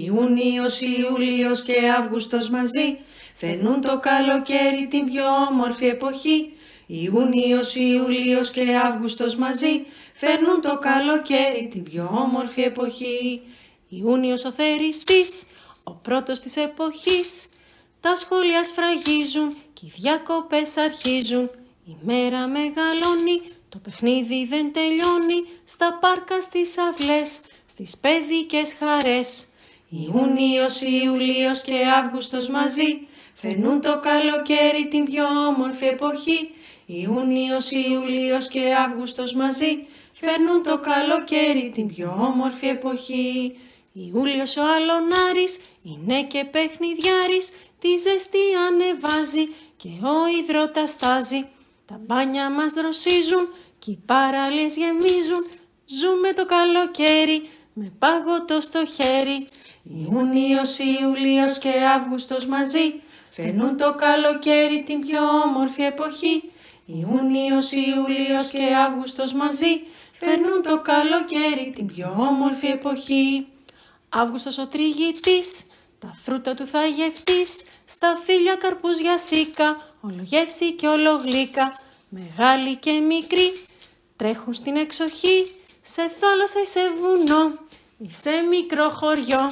Ιούνιος, Ιούλιος και Αύγουστος μαζί φέρνουν το καλοκαίρι την πιο όμορφη εποχή. Ιούνιος, Ιούλιος και Αύγουστος μαζί φέρνουν το καλοκαίρι την πιο όμορφη εποχή. Ιούνιος ο θεριστής, ο πρώτος της εποχής. Τα σχολεία σφραγίζουν και οι διακοπές αρχίζουν. Η μέρα μεγαλώνει, το παιχνίδι δεν τελειώνει. Στα πάρκα, στις αυλές, στις παιδικές χαρές. Ιούνιος, Ιούλιος και Αύγουστος μαζί φέρνουν το καλοκαίρι την πιο όμορφη εποχή. Ιούνιος, Ιούλιος και Αύγουστος μαζί φέρνουν το καλοκαίρι την πιο όμορφη εποχή. Ιούλιος ο Αλωνάρης είναι και παιχνιδιάρης, τη ζέστη ανεβάζει και ο υδρότας στάζει. Τα μπάνια μας δροσίζουν και οι παραλίες γεμίζουν. Ζούμε το καλοκαίρι με πάγωτο στο χέρι. Ιούνιος, Ιούλιος και Αύγουστος μαζί φέρνουν το καλοκαίρι την πιο όμορφη εποχή. Ιούνιος, Ιούλιος και Αύγουστος μαζί φέρνουν το καλοκαίρι την πιο όμορφη εποχή. Αύγουστος ο τριγητής, τα φρούτα του θα γευτείς. Στα φύλλα καρπούζια σίκα, όλο γεύση και όλο γλύκα. Μεγάλοι και μικροί τρέχουν στην εξοχή. Σε θάλασσα ή σε βουνό ή σε μικρό χωριό.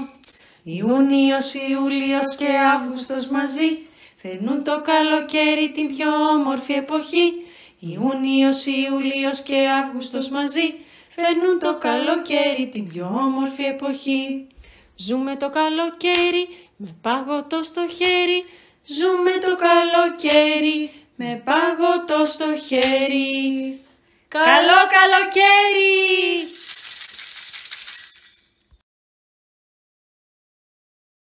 Ιούνιος, Ιούλιος και Αύγουστος μαζί φέρνουν το καλοκαίρι την πιο όμορφη εποχή. Ιούνιος, Ιούλιος και Αύγουστος μαζί φέρνουν το καλοκαίρι την πιο όμορφη εποχή. Ζούμε το καλοκαίρι με πάγωτο στο χέρι. Ζούμε το καλοκαίρι με πάγωτο στο χέρι. Καλό καλοκαίρι!